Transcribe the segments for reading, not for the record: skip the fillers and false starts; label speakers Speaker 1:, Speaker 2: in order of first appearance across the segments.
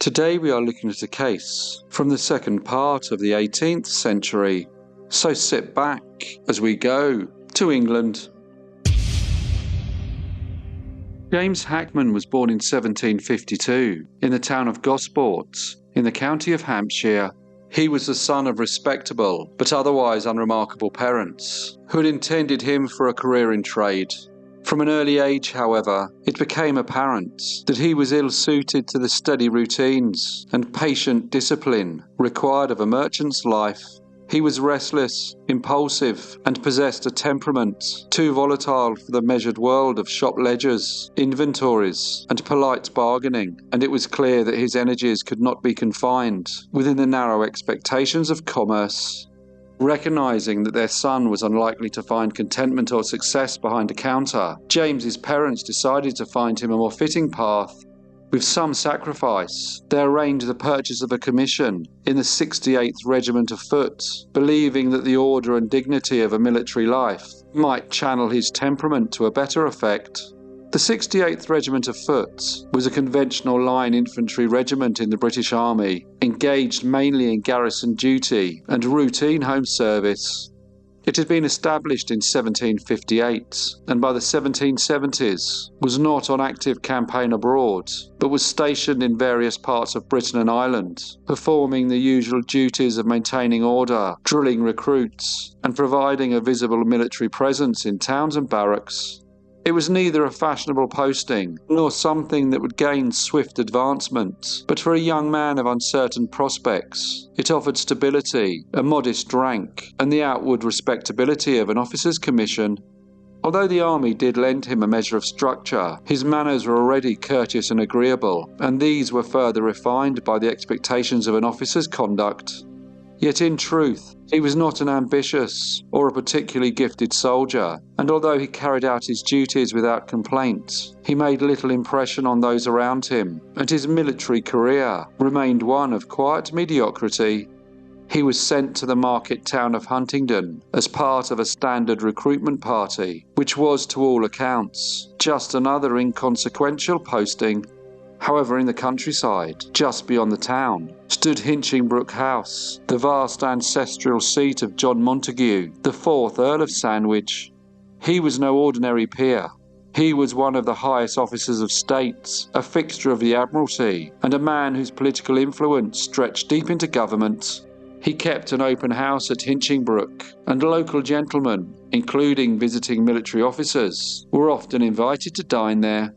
Speaker 1: Today we are looking at a case from the second part of the 18th century, so sit back as we go to England. James Hackman was born in 1752 in the town of Gosport in the county of Hampshire. He was the son of respectable but otherwise unremarkable parents who had intended him for a career in trade. From an early age, however, it became apparent that he was ill-suited to the steady routines and patient discipline required of a merchant's life. He was restless, impulsive, and possessed a temperament too volatile for the measured world of shop ledgers, inventories, and polite bargaining, and it was clear that his energies could not be confined within the narrow expectations of commerce. Recognizing that their son was unlikely to find contentment or success behind a counter, James's parents decided to find him a more fitting path. With some sacrifice, they arranged the purchase of a commission in the 68th Regiment of Foot, believing that the order and dignity of a military life might channel his temperament to a better effect. The 68th Regiment of Foot was a conventional line infantry regiment in the British Army, engaged mainly in garrison duty and routine home service. It had been established in 1758, and by the 1770s was not on active campaign abroad, but was stationed in various parts of Britain and Ireland, performing the usual duties of maintaining order, drilling recruits, and providing a visible military presence in towns and barracks. It was neither a fashionable posting, nor something that would gain swift advancement, but for a young man of uncertain prospects, it offered stability, a modest rank, and the outward respectability of an officer's commission. Although the army did lend him a measure of structure, his manners were already courteous and agreeable, and these were further refined by the expectations of an officer's conduct. Yet in truth, he was not an ambitious or a particularly gifted soldier, and although he carried out his duties without complaint, he made little impression on those around him, and his military career remained one of quiet mediocrity. He was sent to the market town of Huntingdon as part of a standard recruitment party, which was to all accounts just another inconsequential posting. However, in the countryside, just beyond the town, stood Hinchingbrook House, the vast ancestral seat of John Montague, the 4th Earl of Sandwich. He was no ordinary peer. He was one of the highest officers of state, a fixture of the Admiralty, and a man whose political influence stretched deep into government. He kept an open house at Hinchingbrook, and local gentlemen, including visiting military officers, were often invited to dine there.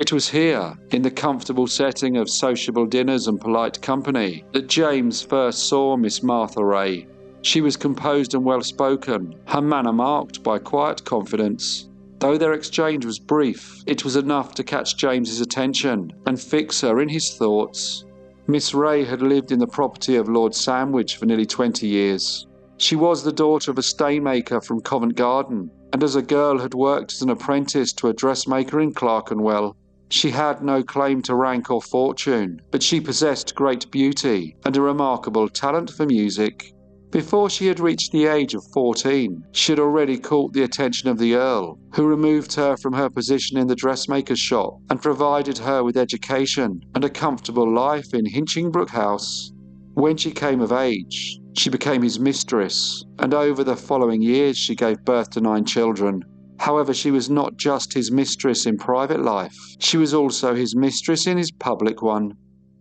Speaker 1: It was here, in the comfortable setting of sociable dinners and polite company, that James first saw Miss Martha Reay. She was composed and well-spoken, her manner marked by quiet confidence. Though their exchange was brief, it was enough to catch James's attention and fix her in his thoughts. Miss Reay had lived in the property of Lord Sandwich for nearly 20 years. She was the daughter of a staymaker from Covent Garden, and as a girl had worked as an apprentice to a dressmaker in Clerkenwell. She had no claim to rank or fortune, but she possessed great beauty and a remarkable talent for music. Before she had reached the age of 14, she had already caught the attention of the Earl, who removed her from her position in the dressmaker's shop and provided her with education and a comfortable life in Hinchingbrook House. When she came of age, she became his mistress, and over the following years she gave birth to 9 children. However, she was not just his mistress in private life, she was also his mistress in his public one.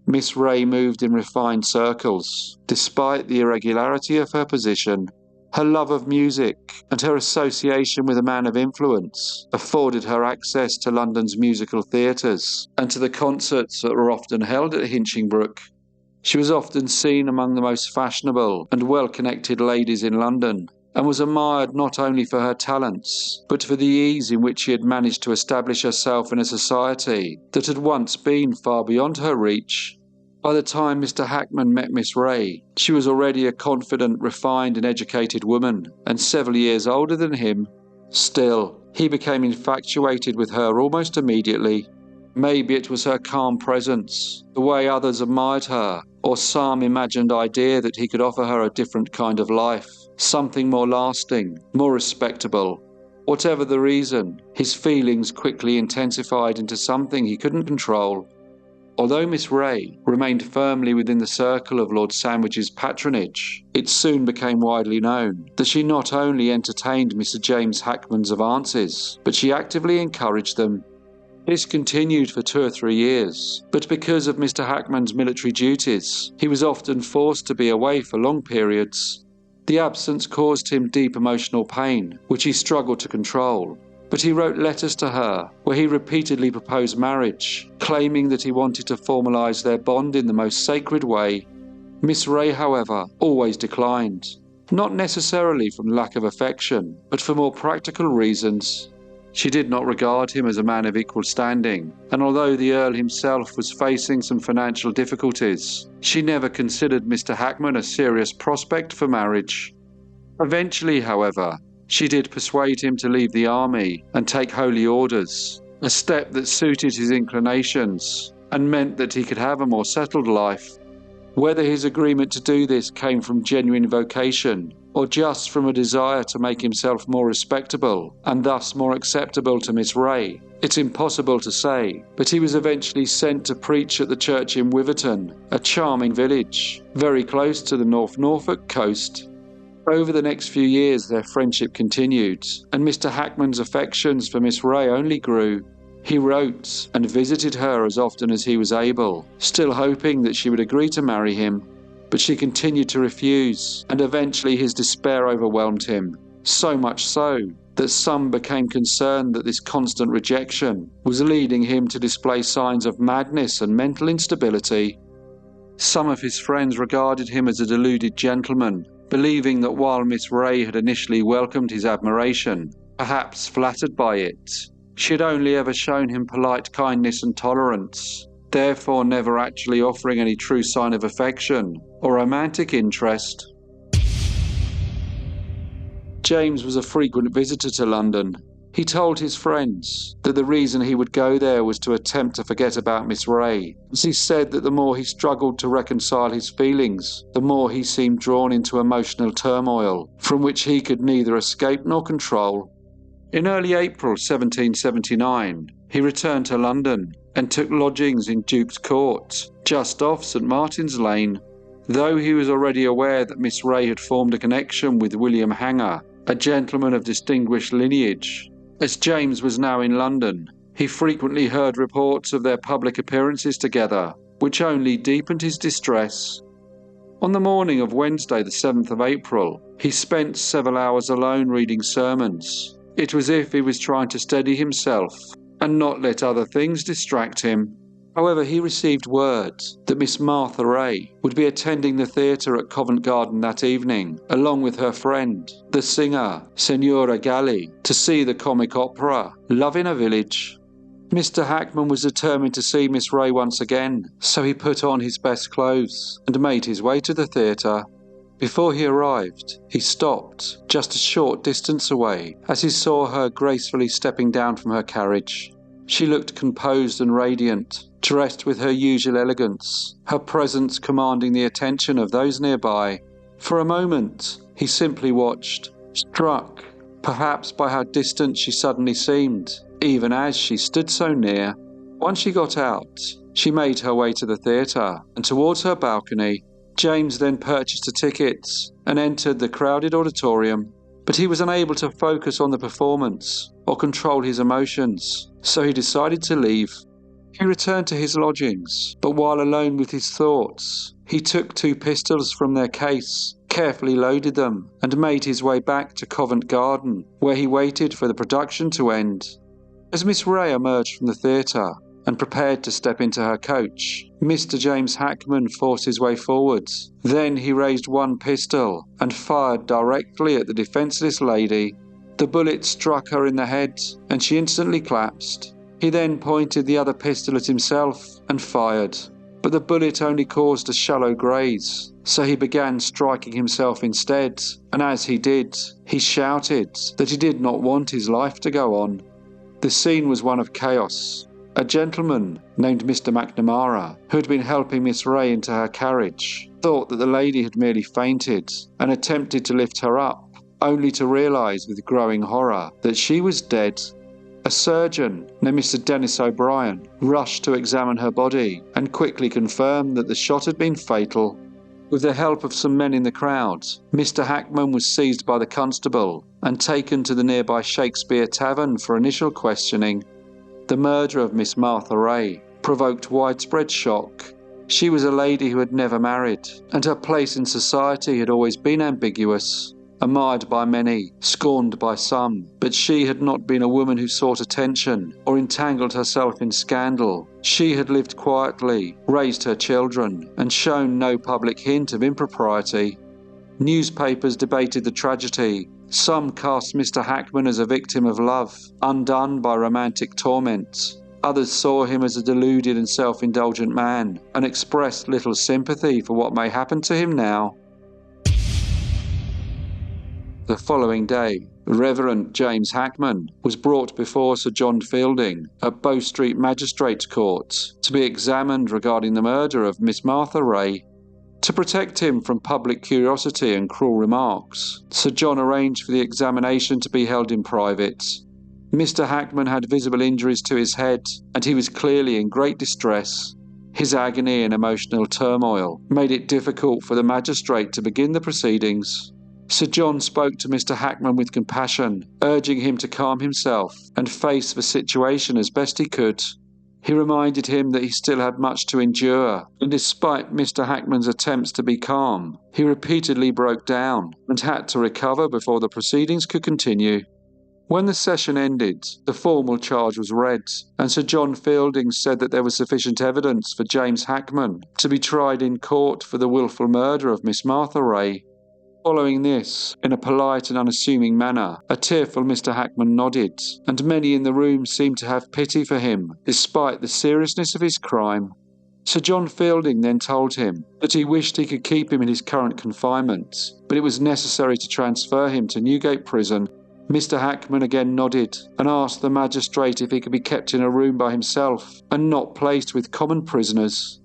Speaker 1: Miss Reay moved in refined circles, despite the irregularity of her position. Her love of music and her association with a man of influence afforded her access to London's musical theatres and to the concerts that were often held at Hinchingbrook. She was often seen among the most fashionable and well-connected ladies in London, and was admired not only for her talents, but for the ease in which she had managed to establish herself in a society that had once been far beyond her reach. By the time Mr. Hackman met Miss Reay, she was already a confident, refined and educated woman, and several years older than him. Still, he became infatuated with her almost immediately. Maybe it was her calm presence, the way others admired her, or some imagined idea that he could offer her a different kind of life, something more lasting, more respectable. Whatever the reason, his feelings quickly intensified into something he couldn't control. Although Miss Reay remained firmly within the circle of Lord Sandwich's patronage, it soon became widely known that she not only entertained Mr. James Hackman's advances, but she actively encouraged them. This continued for 2 or 3 years, but because of Mr. Hackman's military duties, he was often forced to be away for long periods. The absence caused him deep emotional pain, which he struggled to control. But he wrote letters to her where he repeatedly proposed marriage, claiming that he wanted to formalise their bond in the most sacred way. Miss Reay, however, always declined, not necessarily from lack of affection, but for more practical reasons. She did not regard him as a man of equal standing, and although the Earl himself was facing some financial difficulties, she never considered Mr. Hackman a serious prospect for marriage. Eventually, however, she did persuade him to leave the army and take holy orders, a step that suited his inclinations and meant that he could have a more settled life. Whether his agreement to do this came from genuine vocation or just from a desire to make himself more respectable and thus more acceptable to Miss Reay, it's impossible to say, but he was eventually sent to preach at the church in Wiverton, a charming village, very close to the North Norfolk coast. Over the next few years their friendship continued, and Mr. Hackman's affections for Miss Reay only grew. He wrote and visited her as often as he was able, still hoping that she would agree to marry him, but she continued to refuse, and eventually his despair overwhelmed him, so much so that some became concerned that this constant rejection was leading him to display signs of madness and mental instability. Some of his friends regarded him as a deluded gentleman, believing that while Miss Reay had initially welcomed his admiration, perhaps flattered by it, she had only ever shown him polite kindness and tolerance, therefore never actually offering any true sign of affection or romantic interest. James was a frequent visitor to London. He told his friends that the reason he would go there was to attempt to forget about Miss Reay, as he said that the more he struggled to reconcile his feelings, the more he seemed drawn into emotional turmoil, from which he could neither escape nor control. In early April 1779, he returned to London and took lodgings in Duke's Court, just off St. Martin's Lane. Though he was already aware that Miss Reay had formed a connection with William Hanger, a gentleman of distinguished lineage, as James was now in London, he frequently heard reports of their public appearances together, which only deepened his distress. On the morning of Wednesday the 7th of April, he spent several hours alone reading sermons. It was as if he was trying to steady himself and not let other things distract him. However, he received word that Miss Martha Reay would be attending the theatre at Covent Garden that evening, along with her friend, the singer Signora Galli, to see the comic opera Love in a Village. Mr. Hackman was determined to see Miss Reay once again, so he put on his best clothes and made his way to the theatre. Before he arrived, he stopped just a short distance away as he saw her gracefully stepping down from her carriage. She looked composed and radiant, dressed with her usual elegance, her presence commanding the attention of those nearby. For a moment, he simply watched, struck, perhaps by how distant she suddenly seemed, even as she stood so near. Once she got out, she made her way to the theatre and towards her balcony. James then purchased a ticket and entered the crowded auditorium, but he was unable to focus on the performance or control his emotions, so he decided to leave. He returned to his lodgings, but while alone with his thoughts, he took 2 pistols from their case, carefully loaded them, and made his way back to Covent Garden, where he waited for the production to end. As Miss Reay emerged from the theatre and prepared to step into her coach, Mr. James Hackman forced his way forwards. Then he raised 1 pistol and fired directly at the defenceless lady. The bullet struck her in the head, and she instantly collapsed. He then pointed the other pistol at himself and fired, but the bullet only caused a shallow graze, so he began striking himself instead, and as he did, he shouted that he did not want his life to go on. The scene was one of chaos. A gentleman named Mr. McNamara, who had been helping Miss Reay into her carriage, thought that the lady had merely fainted and attempted to lift her up, only to realise with growing horror that she was dead. A surgeon named Mr. Dennis O'Brien rushed to examine her body and quickly confirmed that the shot had been fatal. With the help of some men in the crowd, Mr. Hackman was seized by the constable and taken to the nearby Shakespeare Tavern for initial questioning. The murder of Miss Martha Reay provoked widespread shock. She was a lady who had never married, and her place in society had always been ambiguous. Admired by many, scorned by some, but she had not been a woman who sought attention or entangled herself in scandal. She had lived quietly, raised her children, and shown no public hint of impropriety. Newspapers debated the tragedy. Some cast Mr. Hackman as a victim of love, undone by romantic torment. Others saw him as a deluded and self-indulgent man, and expressed little sympathy for what may happen to him now. The following day, Reverend James Hackman was brought before Sir John Fielding at Bow Street Magistrates Court to be examined regarding the murder of Miss Martha Reay. To protect him from public curiosity and cruel remarks, Sir John arranged for the examination to be held in private. Mr. Hackman had visible injuries to his head, and he was clearly in great distress. His agony and emotional turmoil made it difficult for the magistrate to begin the proceedings. Sir John spoke to Mr. Hackman with compassion, urging him to calm himself and face the situation as best he could. He reminded him that he still had much to endure, and despite Mr. Hackman's attempts to be calm, he repeatedly broke down and had to recover before the proceedings could continue. When the session ended, the formal charge was read, and Sir John Fielding said that there was sufficient evidence for James Hackman to be tried in court for the wilful murder of Miss Martha Reay. Following this, in a polite and unassuming manner, a tearful Mr. Hackman nodded, and many in the room seemed to have pity for him, despite the seriousness of his crime. Sir John Fielding then told him that he wished he could keep him in his current confinement, but it was necessary to transfer him to Newgate Prison. Mr. Hackman again nodded and asked the magistrate if he could be kept in a room by himself and not placed with common prisoners.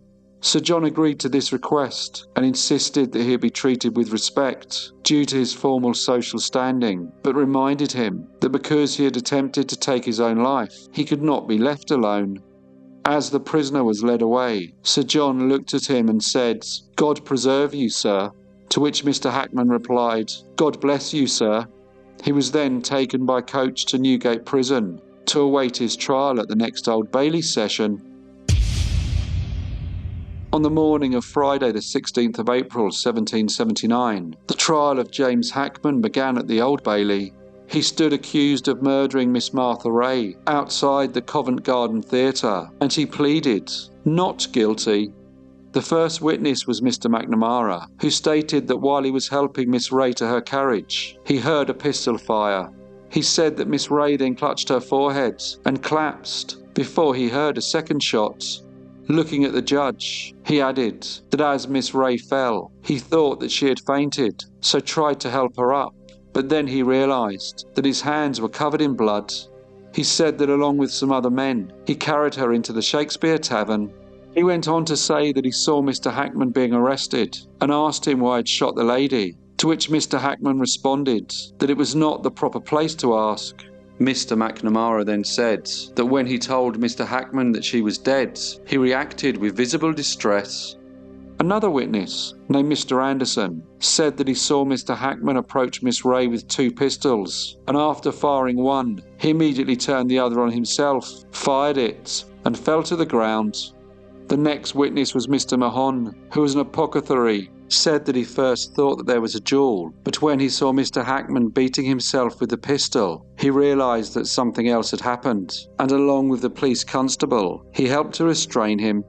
Speaker 1: Sir John agreed to this request and insisted that he be treated with respect due to his formal social standing, but reminded him that because he had attempted to take his own life, he could not be left alone. As the prisoner was led away, Sir John looked at him and said, "God preserve you, sir," to which Mr. Hackman replied, "God bless you, sir." He was then taken by coach to Newgate Prison to await his trial at the next Old Bailey session. On the morning of Friday the 16th of April 1779, the trial of James Hackman began at the Old Bailey. He stood accused of murdering Miss Martha Reay outside the Covent Garden theatre, and he pleaded not guilty. The first witness was Mr. McNamara, who stated that while he was helping Miss Reay to her carriage, he heard a pistol fire. He said that Miss Reay then clutched her forehead and collapsed before he heard a second shot. Looking at the judge, he added that as Miss Reay fell, he thought that she had fainted, so tried to help her up, but then he realised that his hands were covered in blood. He said that along with some other men, he carried her into the Shakespeare Tavern. He went on to say that he saw Mr. Hackman being arrested and asked him why he'd shot the lady, to which Mr. Hackman responded that it was not the proper place to ask. Mr. McNamara then said that when he told Mr. Hackman that she was dead, he reacted with visible distress. Another witness, named Mr. Anderson, said that he saw Mr. Hackman approach Miss Reay with 2 pistols, and after firing one, he immediately turned the other on himself, fired it, and fell to the ground. The next witness was Mr. Mahon, who was an apothecary, said that he first thought that there was a duel, but when he saw Mr. Hackman beating himself with the pistol, he realised that something else had happened, and along with the police constable, he helped to restrain him.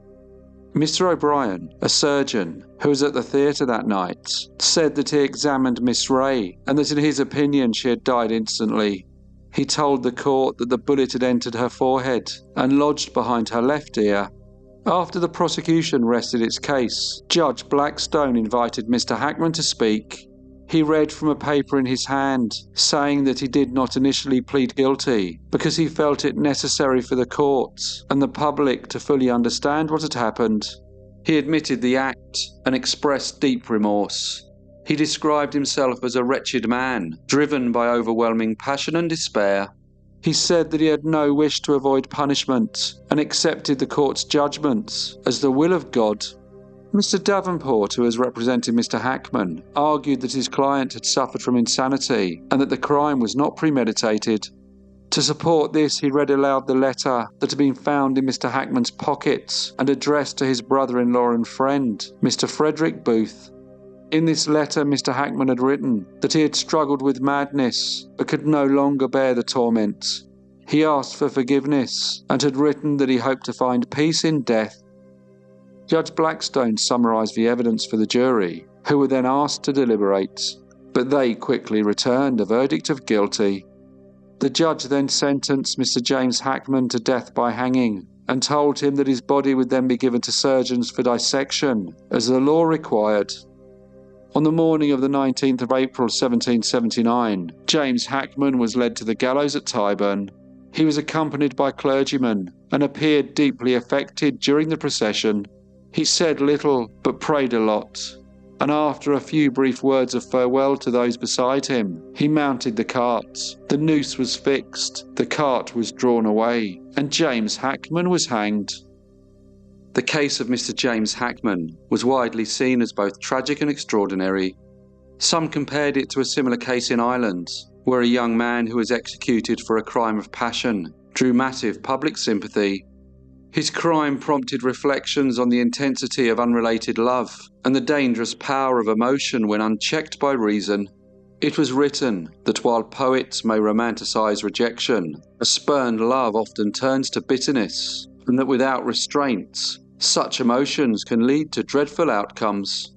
Speaker 1: Mr. O'Brien, a surgeon, who was at the theatre that night, said that he examined Miss Reay and that in his opinion she had died instantly. He told the court that the bullet had entered her forehead and lodged behind her left ear. After the prosecution rested its case, Judge Blackstone invited Mr. Hackman to speak. He read from a paper in his hand, saying that he did not initially plead guilty because he felt it necessary for the courts and the public to fully understand what had happened. He admitted the act and expressed deep remorse. He described himself as a wretched man, driven by overwhelming passion and despair. He said that he had no wish to avoid punishment and accepted the court's judgments as the will of God. Mr. Davenport, who has represented Mr. Hackman, argued that his client had suffered from insanity and that the crime was not premeditated. To support this, he read aloud the letter that had been found in Mr. Hackman's pockets and addressed to his brother-in-law and friend, Mr. Frederick Booth. In this letter, Mr. Hackman had written that he had struggled with madness but could no longer bear the torment. He asked for forgiveness and had written that he hoped to find peace in death. Judge Blackstone summarised the evidence for the jury, who were then asked to deliberate, but they quickly returned a verdict of guilty. The judge then sentenced Mr. James Hackman to death by hanging and told him that his body would then be given to surgeons for dissection, as the law required. On the morning of the 19th of April 1779, James Hackman was led to the gallows at Tyburn. He was accompanied by clergymen and appeared deeply affected during the procession. He said little, but prayed a lot, and after a few brief words of farewell to those beside him, he mounted the cart. The noose was fixed, the cart was drawn away, and James Hackman was hanged. The case of Mr. James Hackman was widely seen as both tragic and extraordinary. Some compared it to a similar case in Ireland, where a young man who was executed for a crime of passion drew massive public sympathy. His crime prompted reflections on the intensity of unrelated love and the dangerous power of emotion when unchecked by reason. It was written that while poets may romanticize rejection, a spurned love often turns to bitterness, and that without restraints, such emotions can lead to dreadful outcomes.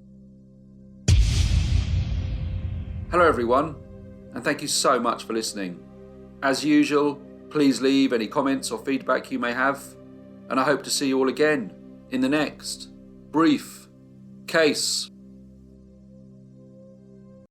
Speaker 1: Hello everyone, and thank you so much for listening. As usual, please leave any comments or feedback you may have, and I hope to see you all again in the next brief case.